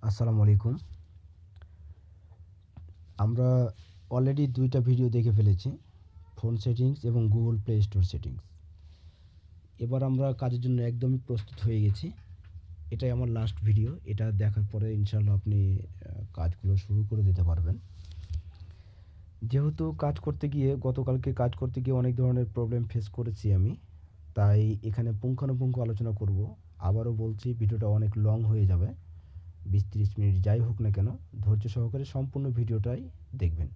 আসসালামু আলাইকুম। আমরা অলরেডি ২টা ভিডিও দেখে ফেলেছি, ফোন সেটিংস এবং গুগল প্লে স্টোর সেটিংস। এবার আমরা কাজের জন্য একদমই প্রস্তুত হয়ে গেছি। এটাই আমার লাস্ট ভিডিও। এটা দেখার পরে ইনশাআল্লাহ আপনি কাজগুলো শুরু করে দিতে পারবেন। যেহেতু গতকালকে কাজ করতে গিয়ে অনেক ধরনের প্রবলেম ফেস করেছি আমি, তাই এখানে পুঙ্খানুপুঙ্খ আলোচনা করব। আবারও বলছি, ভিডিওটা অনেক লং হয়ে যাবে, ২০-৩০ মিনিট যাই হোক না কেন, ধৈর্য সহকারে সম্পূর্ণ ভিডিওটাই দেখবেন।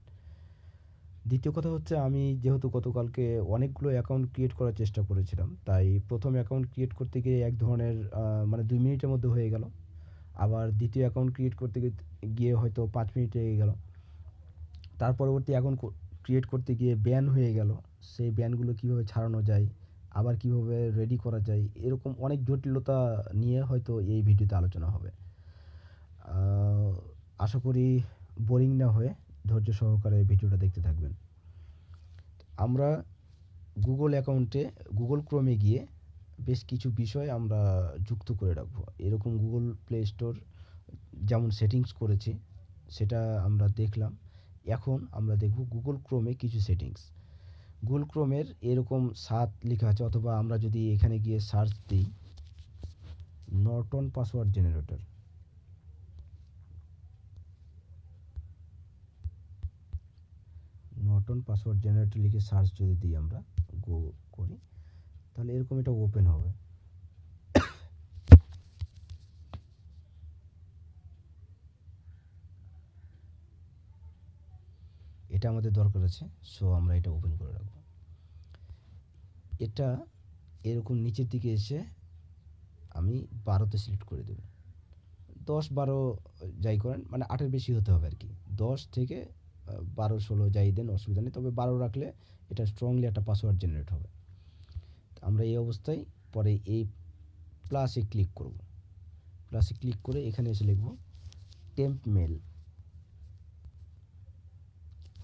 দ্বিতীয় কথা হচ্ছে, আমি যেহেতু গতকালকে অনেকগুলো অ্যাকাউন্ট ক্রিয়েট করার চেষ্টা করেছিলাম, তাই প্রথম অ্যাকাউন্ট ক্রিয়েট করতে গিয়ে এক ধরনের ২ মিনিটের মধ্যে হয়ে গেল। আবার দ্বিতীয় অ্যাকাউন্ট ক্রিয়েট করতে গিয়ে হয়তো ৫ মিনিট লেগে গেল। তার পরবর্তী অ্যাকাউন্ট ক্রিয়েট করতে গিয়ে ব্যান হয়ে গেল। সেই ব্যানগুলো কীভাবে ছাড়ানো যায়, আবার কীভাবে রেডি করা যায়, এরকম অনেক জটিলতা নিয়ে হয়তো এই ভিডিওতে আলোচনা হবে। আশা করি বোরিং না হয়ে ধৈর্য সহকারে ভিডিওটা দেখতে থাকবেন। আমরা গুগল ক্রোমে গিয়ে বেশ কিছু বিষয় আমরা যুক্ত করে রাখবো। এরকম গুগল প্লে স্টোর যেমন সেটিংস করেছি সেটা আমরা দেখলাম। এখন আমরা দেখব গুগল ক্রোমে কিছু সেটিংস। গুগল ক্রোমের এরকম ৭ লেখা আছে, অথবা আমরা যদি এখানে গিয়ে সার্চ দিই নর্টন পাসওয়ার্ড জেনারেটর, লিখে সার্চ যদি দিই, আমরা গো করি, তাহলে এরকম এটা ওপেন হবে। এটা আমাদের দরকার আছে, সো আমরা এটা ওপেন করে রাখবো। এটা এরকম নিচের দিকে এসে আমি ১২তে সিলেক্ট করে দেব। ১০-১২ যাই করেন, মানে ৮-এর বেশি হতে হবে আর কি। ১০ থেকে ১২-১৬ যাই দেন, অসুবিধা নেই। তবে ১২ রাখলে এটা স্ট্রংলি একটা পাসওয়ার্ড জেনারেট হবে। আমরা এই অবস্থায় পরে এই প্লাসে ক্লিক করব। প্লাসে ক্লিক করে এখানে এসে লিখব টেম্প মেল।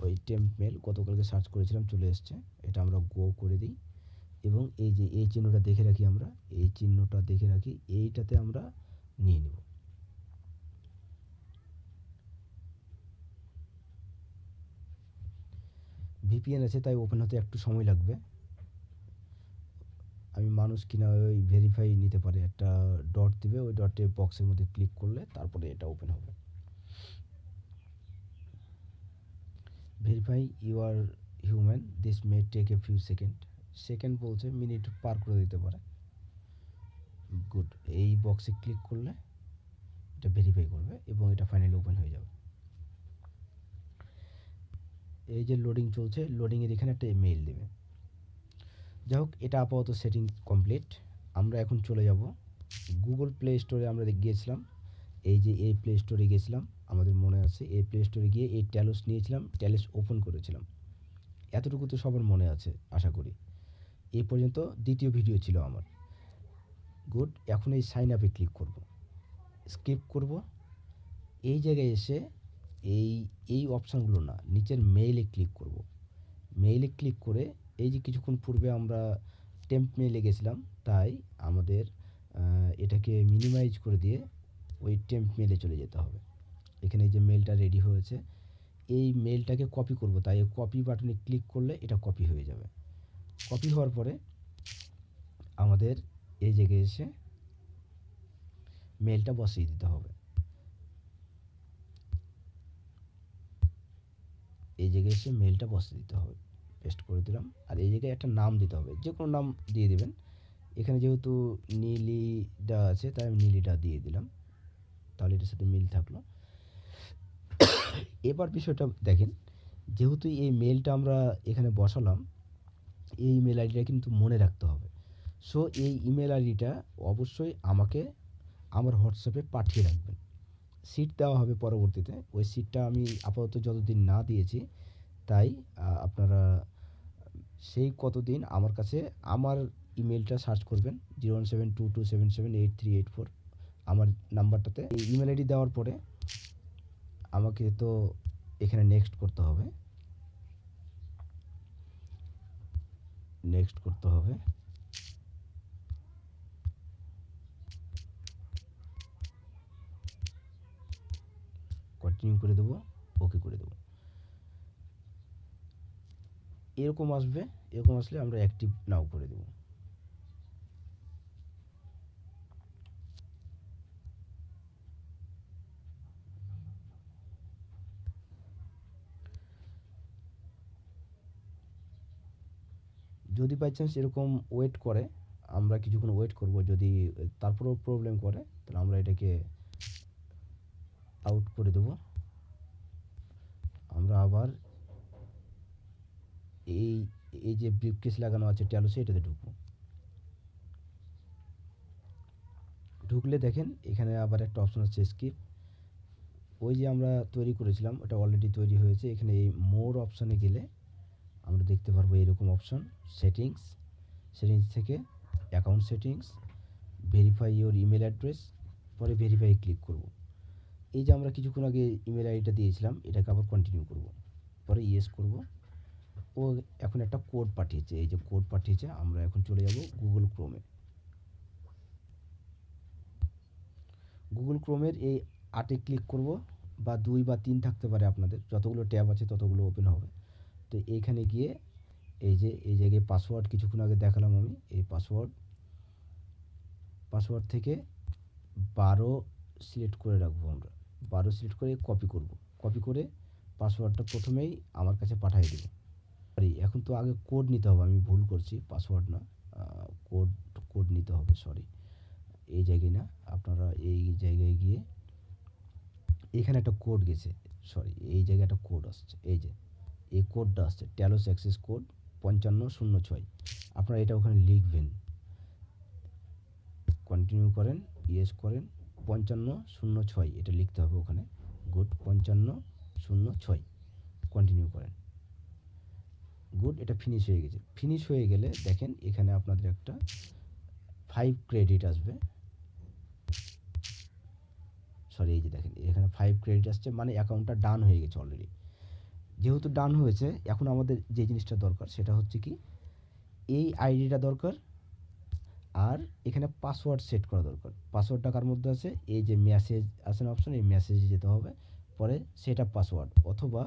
ওই টেম্প মেল গতকালকে সার্চ করেছিলাম, চলে এসছে। এটা আমরা গো করে দিই এবং এই যে এই চিহ্নটা দেখে রাখি, আমরা এই চিহ্নটা দেখে রাখি, এইটাতে আমরা নিয়ে নেব। ভিপিএন আছে, তাই ওপেন হতে একটু সময় লাগবে। আমি মানুষ কিনা ওই ভেরিফাই নিতে পারে, একটা ডট দিবে, ওই ডটে বক্সের মধ্যে ক্লিক করলে তারপরে এটা ওপেন হবে। Verify you are human, this may take a few second বলছে, মিনিট পার করে দিতে পারে। গুড, এই বক্সে ক্লিক করলে এটা ভেরিফাই করবে এবং এটা ফাইনালি ওপেন হয়ে যাবে। এই যে লোডিং চলছে, লোডিংয়ের এখানে একটা মেইল দেবে। যাই হোক, এটা আপাতত সেটিং কমপ্লিট। আমরা এখন চলে যাব গুগল প্লে স্টোরে। আমরা গিয়েছিলাম, এই যে এই প্লে স্টোরে গিয়েছিলাম, আমাদের মনে আছে। এই প্লে স্টোরে গিয়ে এই ট্যালোস নিয়েছিলাম, ট্যালোস ওপেন করেছিলাম। এতটুকু তো সবার মনে আছে আশা করি। এই পর্যন্ত দ্বিতীয় ভিডিও ছিল আমার। গুড, এখন এই সাইন আপে ক্লিক করব, স্কিপ করব। এই জায়গায় এসে এই অপশানগুলো না, নিচের মেইলে ক্লিক করব। মেইলে ক্লিক করে এই যে কিছুক্ষণ পূর্বে আমরা টেম্প মেইলে গেছিলাম, তাই আমাদের এটাকে মিনিমাইজ করে দিয়ে ওই টেম্প মেইলে চলে যেতে হবে। এখানে যে মেইলটা রেডি হয়েছে, এই মেইলটাকে কপি করব, তাই কপি বাটনে ক্লিক করলে এটা কপি হয়ে যাবে। কপি হওয়ার পরে আমাদের এই জায়গায় এসে মেইলটা বসিয়ে দিতে হবে। এই জায়গায় এসে মেইলটা বসিয়ে দিতে হবে, পেস্ট করে দিলাম। আর এই জায়গায় একটা নাম দিতে হবে, যে কোনো নাম দিয়ে দেবেন। এখানে যেহেতু নীলিডা আছে, তাই আমি নীলিডা দিয়ে দিলাম, তাহলে এটার সাথে মিল থাকলো। এবার বিষয়টা দেখেন, যেহেতু এই মেইলটা আমরা এখানে বসালাম, এই ইমেল আইডিটা কিন্তু মনে রাখতে হবে। সো এই ইমেল আইডিটা অবশ্যই আমাকে আমার হোয়াটসঅ্যাপে পাঠিয়ে রাখবেন। সিট দেওয়া হবে পরবর্তীতে, ওই সিটটা আমি আপাতত যতদিন না দিয়েছি, তাই আপনারা সেই কতদিন আমার কাছে আমার ইমেলটা সার্চ করবেন 01722778384 আমার নাম্বারটাতে। এই ইমেল আইডি দেওয়ার পরে আমাকে তো এখানে নেক্সট করতে হবে। কন্টিনিউ করে দেবো, ওকে করে দেবো। এরকম আসবে, এরকম আসলে আমরা অ্যাক্টিভ নাও করে দেবো। যদি বাই চান্স এরকম ওয়েট করে, আমরা কিছুক্ষণ ওয়েট করব, যদি তারপরেও প্রবলেম করে তাহলে আমরা এটাকে আউট করে দেব। আমরা আবার এই এই যে ব্রিফকেস লাগানো আছে ট্যালোসে, এটাতে ঢুকবো। ঢুকলে দেখেন এখানে আবার একটা অপশন আছে স্কিপ। ওই যে আমরা তৈরি করেছিলাম ওটা অলরেডি তৈরি হয়েছে। এখানে এই মোর অপশানে গেলে আমরা দেখতে পারবো এরকম অপশন, সেটিংস, সেটিংস থেকে account settings, verify your email address, পরে ভেরিফাই ক্লিক করব। এই যে আমরা কিছুক্ষণ আগে ইমেল আইডিটা দিয়েছিলাম, এটাকে আবার কন্টিনিউ করব, পরে ইয়েস করব। ও এখন একটা কোড পাঠিয়েছে, এই যে কোড পাঠিয়েছে, আমরা এখন চলে যাব গুগল ক্রোমে। গুগল ক্রোমের এই 8-এ ক্লিক করব, বা 2 বা 3 থাকতে পারে, আপনাদের যতগুলো ট্যাব আছে ততগুলো ওপেন হবে। তো এইখানে গিয়ে এই যে এই জায়গায় পাসওয়ার্ড কিছুক্ষণ আগে দেখালাম আমি, এই পাসওয়ার্ড থেকে 12 সিলেক্ট করে রাখবো। আমরা 12 সিলেক্ট করে কপি করব, কপি করে পাসওয়ার্ডটা প্রথমেই আমার কাছে পাঠিয়ে দেবো। সরি, এখন তো আগে কোড নিতে হবে, আমি ভুল করছি, পাসওয়ার্ড না, কোড কোড নিতে হবে, সরি। এই জায়গায় না, আপনারা এই জায়গায় গিয়ে এখানে একটা কোড গেছে, সরি, এই জায়গায় একটা কোড আসছে, এই যে এই কোডটা আসছে ট্যালোস অ্যাক্সেস কোড 5506। আপনারা এটা ওখানে লিখবেন, কন্টিনিউ করেন, ইয়েস করেন, 5506 এটা লিখতে হবে ওখানে। গুড, 5506 কন্টিনিউ করেন। গুড, এটা ফিনিশ হয়ে গেছে। ফিনিশ হয়ে গেলে দেখেন এখানে আপনাদের একটা 5 ক্রেডিট আসবে, সরি, এই যে দেখেন এখানে 5 ক্রেডিট আসছে, মানে অ্যাকাউন্টটা ডান হয়ে গেছে অলরেডি। যেহেতু ডান হয়েছে, এখন আমাদের যে জিনিসটা দরকার সেটা হচ্ছে কি, এই আইডিটা দরকার, আর এখানে পাসওয়ার্ড সেট করা দরকার। পাসওয়ার্ডটা কার মধ্যে আছে, এই যে মেসেজ আছে না অপশন, এই মেসেজে যেতে হবে, পরে সেট আপ পাসওয়ার্ড, অথবা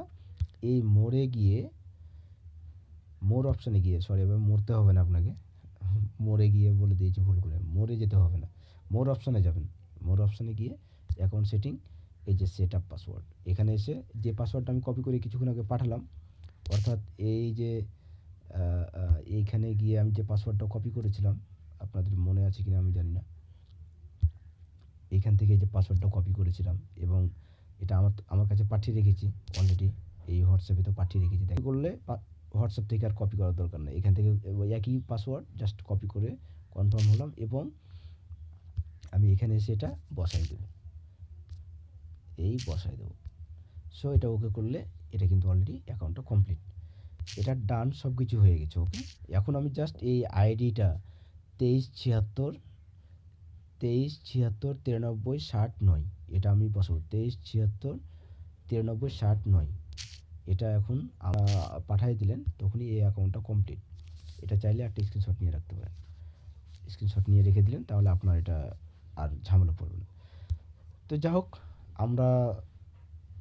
এই মোড়ে গিয়ে, মোর অপশানে গিয়ে, সরি এবার মরতে হবে না আপনাকে, মোড়ে গিয়ে বলে দিয়েছি ভুল করে, মোড়ে যেতে হবে না, মোর অপশানে যাবেন। মোর অপশানে গিয়ে অ্যাকাউন্ট সেটিং, এই যে সেট আপ পাসওয়ার্ড, এখানে এসে যে পাসওয়ার্ডটা আমি কপি করে কিছুক্ষণ আগে পাঠালাম, অর্থাৎ এই যে এইখানে গিয়ে আমি যে পাসওয়ার্ডটা কপি করেছিলাম, আপনাদের মনে আছে কিনা আমি জানি না, এইখান থেকে যে পাসওয়ার্ডটা কপি করেছিলাম এবং এটা আমার কাছে পাঠিয়ে রেখেছি অলরেডি, এই হোয়াটসঅ্যাপে তো পাঠিয়ে রেখেছি। দেখা করলে হোয়াটসঅ্যাপ থেকে আর কপি করার দরকার নেই, এখান থেকে একই পাসওয়ার্ড জাস্ট কপি করে কনফার্ম হলাম, এবং আমি এখানে এসে এটা বসাই দেবো, এই বসাই দেবো। সো এটা ওকে করলে এটা কিন্তু অলরেডি অ্যাকাউন্টটা কমপ্লিট, এটা ডান, সব কিছু হয়ে গেছে ওকে। এখন আমি জাস্ট এই আইডিটা 2376 9360 9, এটা আমি বসাবো 2376 9360 9। এটা এখন পাঠিয়ে দিলেন, তখনই এই অ্যাকাউন্টটা কমপ্লিট। এটা চাইলে একটা স্ক্রিনশট নিয়ে রাখতে পারেন, স্ক্রিনশট নিয়ে রেখে দিলেন, তাহলে আপনার এটা আর ঝামেলা পড়বে না। তো যাই হোক, আমরা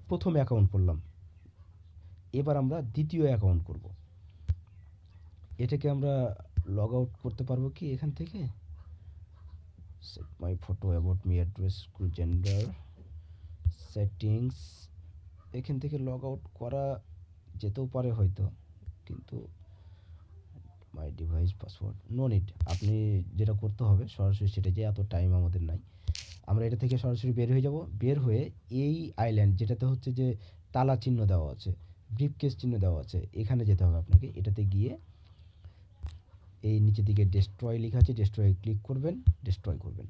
প্রথম অ্যাকাউন্ট করলাম, এবার আমরা দ্বিতীয় অ্যাকাউন্ট করব। এটাকে আমরা লগ আউট করতে পারবো কি এখান থেকে, set my photo, about me, address, school, gender, settings, এখান থেকে লগ আউট করা যেতেও পারে হয়তো, কিন্তু my device password no need, আপনি যেটা করতে হবে সরাসরি সেটা, যে এত টাইম আমাদের নাই, আমরা এটা থেকে সরাসরি বের হয়ে যাব। বের হয়ে এই আইল্যান্ড যেটাতে হচ্ছে যে তালা চিহ্ন দেওয়া আছে, ব্রিফকেস চিহ্ন দেওয়া আছে, এখানে যেতে হবে আপনাকে। এটাতে গিয়ে এই নিচের দিকে ডেস্ট্রয় লেখা আছে, ডেস্ট্রয় ক্লিক করবেন, ডেস্ট্রয় করবেন।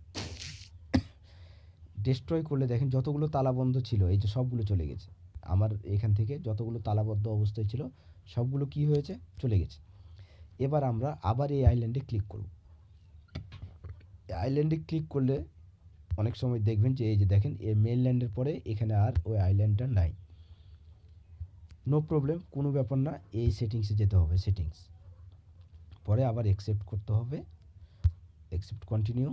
ডেস্ট্রয় করলে দেখেন যতগুলো তালাবন্ধ ছিল এই যে সবগুলো চলে গেছে। আমার এখান থেকে যতগুলো তালাবদ্ধ অবস্থায় ছিল সবগুলো কি হয়েছে, চলে গেছে। এবার আমরা আবার এই আইল্যান্ডে ক্লিক করব। আইল্যান্ডে ক্লিক করলে অনেক সময় দেখবেন যে এই যে দেখেন এই মেইনল্যান্ডের পরে এখানে আর ওই আইল্যান্ডটা নাই। নো প্রবলেম, কোনো ব্যাপার না, এই সেটিংসে যেতে হবে, সেটিংস, পরে আবার অ্যাকসেপ্ট করতে হবে, accept continue.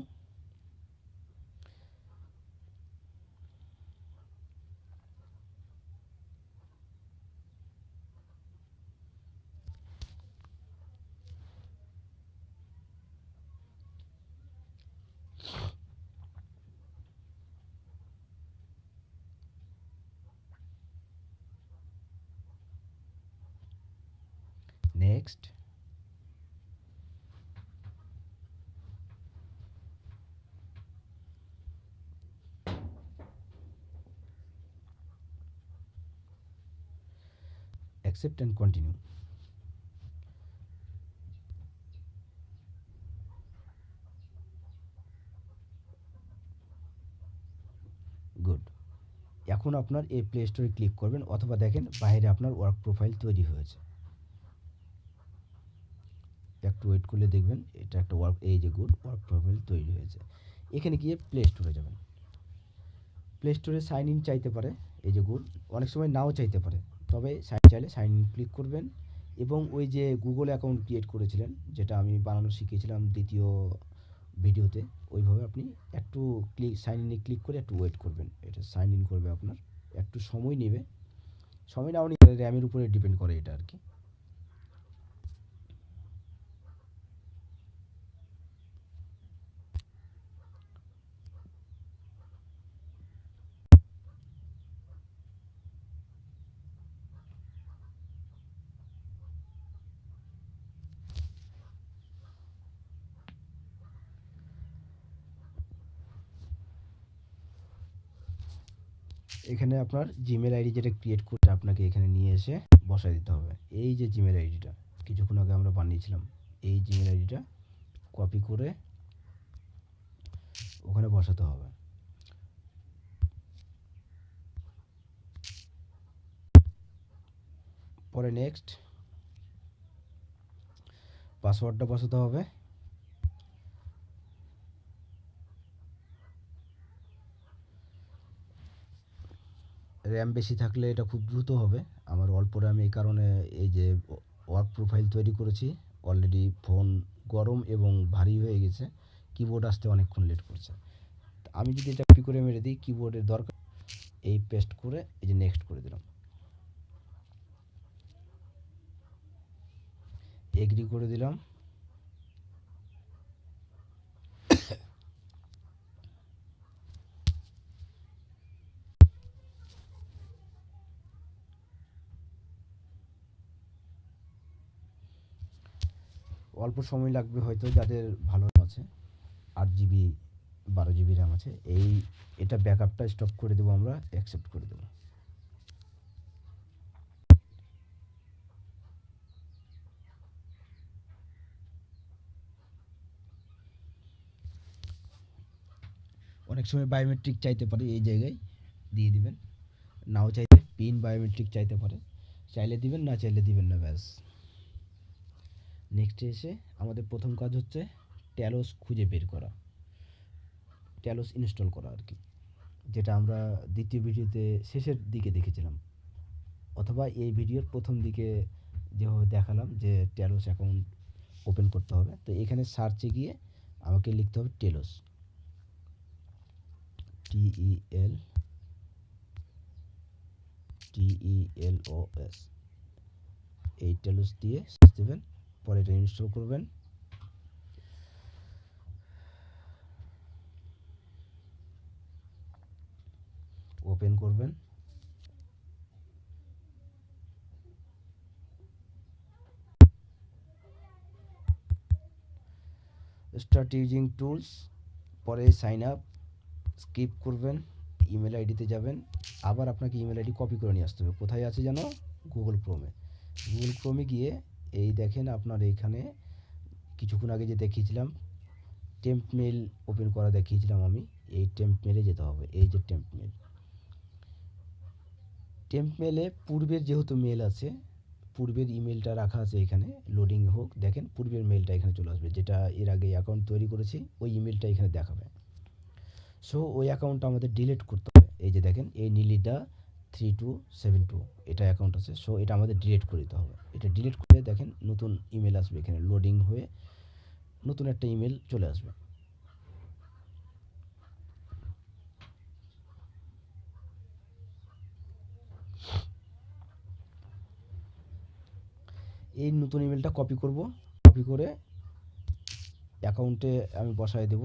Next. Accept and continue. Good. এখন আপনার এই প্লে স্টোরে ক্লিক করবেন, অথবা দেখেন বাইরে আপনার ওয়ার্ক প্রোফাইল তৈরি হয়েছে। একটু ওয়েট করলে দেখবেন এটা একটা ওয়ার্ক, এই যে গুড ওয়ার্ক প্রোফাইল তৈরি হয়েছে। এখানে গিয়ে প্লে স্টোরে যাবেন। প্লে স্টোরে সাইন ইন চাইতে পারে, এই যে গুড, অনেক সময় নাও চাইতে পারে, তবে চাইলে সাইন ইন ক্লিক করবেন এবং ওই যে গুগল অ্যাকাউন্ট ক্রিয়েট করেছিলেন, যেটা আমি বানানো শিখিয়েছিলাম দ্বিতীয় ভিডিওতে, ওইভাবে আপনি একটু সাইন ইনে ক্লিক করে একটু ওয়েট করবেন। এটা সাইন ইন করবে, আপনার একটু সময় নেবে, সময় নাও নিয়ে র্যামের উপরে ডিপেন্ড করে এটা আর কি। এখানে আপনার জিমেল আইডি যেটা ক্রিয়েট করতে আপনাকে এখানে নিয়ে এসে বসায় দিতে হবে। এই যে জিমেল আইডিটা কিছুক্ষণ আগে আমরা বানিয়েছিলাম, এই জিমেল আইডিটা কপি করে ওখানে বসাতে হবে। পরে নেক্সট, পাসওয়ার্ডটা বসাতে হবে। র্যাম বেশি থাকলে এটা খুব দ্রুত হবে, আমার অল্প র্যাম, এই কারণে এই যে ওয়ার্ক প্রোফাইল তৈরি করেছি অলরেডি, ফোন গরম এবং ভারী হয়ে গেছে, কিবোর্ড আসতে অনেকক্ষণ লেট করছে। আমি যদি এটা কপি করে মেরে দিই, কিবোর্ডের দরকার, এই পেস্ট করে এই যে নেক্সট করে দিলাম, এগ্রি করে দিলাম। অল্প সময় লাগবে হয়তো যাদের ভালো আছে, 8 জিবি 12 জিবি র্যাম আছে। এটা ব্যাকআপটা স্টপ করে দেবো, আমরা অ্যাকসেপ্ট করে দেবো। অনেক সময় বায়োমেট্রিক চাইতে পারে, এই জায়গায় দিয়ে দিবেন, নাও চাইতে পিন বায়োমেট্রিক চাইতে পারে, চাইলে দিবেন না চাইলে দিবেন না, ব্যাস। নেক্সটে এসে আমাদের প্রথম কাজ হচ্ছে ট্যালোস খুঁজে বের করা, ট্যালোস ইনস্টল করা আর কি, যেটা আমরা দ্বিতীয় ভিডিওতে শেষের দিকে দেখেছিলাম, অথবা এই ভিডিওর প্রথম দিকে যেভাবে দেখালাম যে ট্যালোস অ্যাকাউন্ট ওপেন করতে হবে। তো এখানে সার্চে গিয়ে আমাকে লিখতে হবে টেলোস, TEL TELOS, এই টেলোস দিয়ে সার্চ দেবেন, পরে এটা ইনস্টল করবেন। ওপেন করবেন, স্টার্ট ইউজিং টুলস, পরে সাইন আপ স্কিপ করবেন, ইমেল আইডিতে যাবেন, আবার আপনাকে ইমেল আইডি কপি করে নিয়ে আসতে হবে। কোথায় আছে যেন? গুগল ক্রোমে। গুগল ক্রোমে গিয়ে এই দেখেন আপনার এইখানে কিছুক্ষণ আগে যে দেখিয়েছিলাম টেম্প মেল ওপেন করা দেখিয়েছিলাম আমি, এই টেম্প মেলে যেতে হবে। এই যে টেম্প মেল, টেম্প মেলে পূর্বের যেহেতু মেল আছে, পূর্বের ইমেলটা রাখা আছে এখানে, লোডিং হোক, দেখেন পূর্বের মেলটা এখানে চলে আসবে, যেটা এর আগে অ্যাকাউন্ট তৈরি করেছি ওই ইমেলটা এখানে দেখাবে। সো ওই অ্যাকাউন্টটা আমাদের ডিলিট করতে হবে। এই যে দেখেন এই নীলিদা 3272 এটা অ্যাকাউন্ট আছে, সো এটা আমাদের ডিলিট করে দিতে হবে। এটা ডিলিট করে দেখেন নতুন ইমেল আসবে, এখানে লোডিং হয়ে নতুন একটা ইমেল চলে আসবে। এই নতুন ইমেলটা কপি করব, কপি করে অ্যাকাউন্টে আমি বসায় দেব।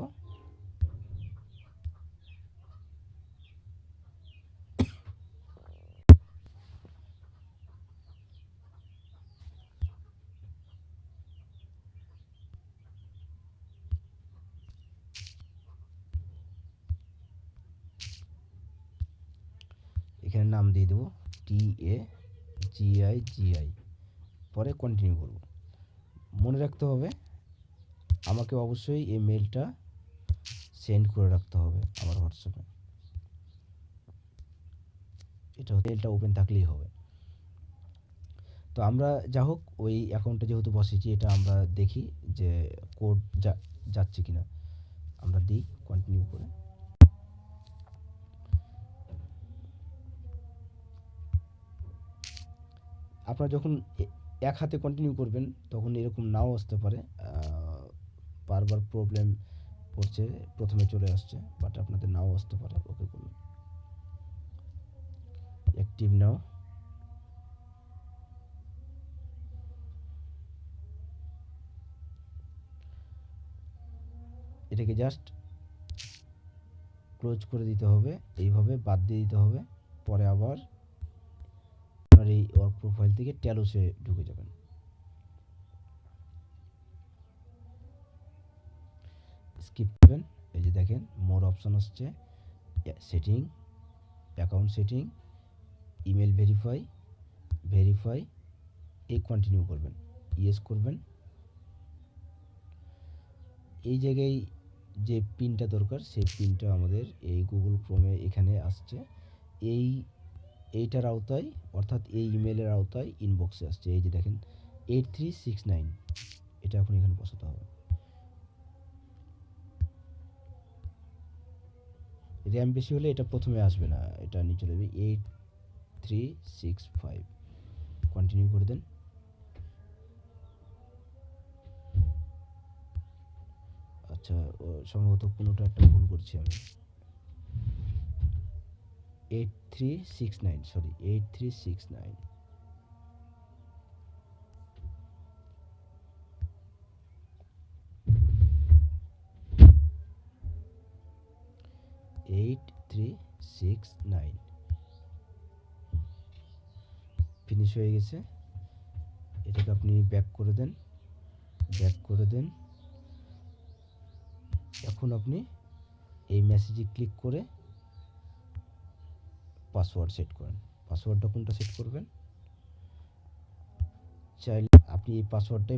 এখানে নাম দিয়ে দেবো TAGIGI, পরে কন্টিনিউ করব। মনে রাখতে হবে আমাকে অবশ্যই এই মেলটা সেন্ড করে রাখতে হবে আমার হোয়াটসঅ্যাপে। এটা মেলটা ওপেন থাকলেই হবে। তো আমরা যা হোক ওই অ্যাকাউন্টে যেহেতু বসেছি, এটা আমরা দেখি যে কোড যাচ্ছে কিনা। আমরা দিই কন্টিনিউ করে। আপনারা যখন এক হাতে কন্টিনিউ করবেন তখন এরকম নাও আসতে পারে, বারবার প্রবলেম করছে, প্রথমে চলে আসছে, বাট আপনাদের নাও আসতে পারে। ওকে করুন, অ্যাক্টিভ নাও। এটাকে জাস্ট ক্লোজ করে দিতে হবে, এইভাবে বাদ দিয়ে দিতে হবে। পরে আবার আপনার এই ওয়ার্ক প্রোফাইল থেকে ট্যালোসে ঢুকে যাবেন। স্কিপ করবেন, এই যে দেখেন মোর অপশন আসছে, setting, account setting, email verify, এই কন্টিনিউ করবেন, ইয়েস করবেন। এই জায়গায় যে পিনটা দরকার সেই পিনটা আমাদের এই গুগল ক্রোমে এখানে আসছে, এইটার আওতায়, অর্থাৎ এই ইমেলের আওতায় ইনবক্সে আসছে। এই যে দেখেন 8369, এটা এখন এখানে বসাতে হবে। র্যাম বেশি হলে এটা প্রথমে আসবে না, এটা নিচে দেবে 8365, কন্টিনিউ করে দেন। আচ্ছা, সম্ভবত কোনোটা একটা ভুল করছি আমি। 8369, সরি 8369। ফিনিশ হয়ে গেছে। এটাকে আপনি ব্যাক করে দেন। এখন আপনি এই মেসেজে ক্লিক করে পাসওয়ার্ড সেট করেন। পাসওয়ার্ডটা কোনটা সেট করবেন? চাইলে আপনি এই পাসওয়ার্ডটাই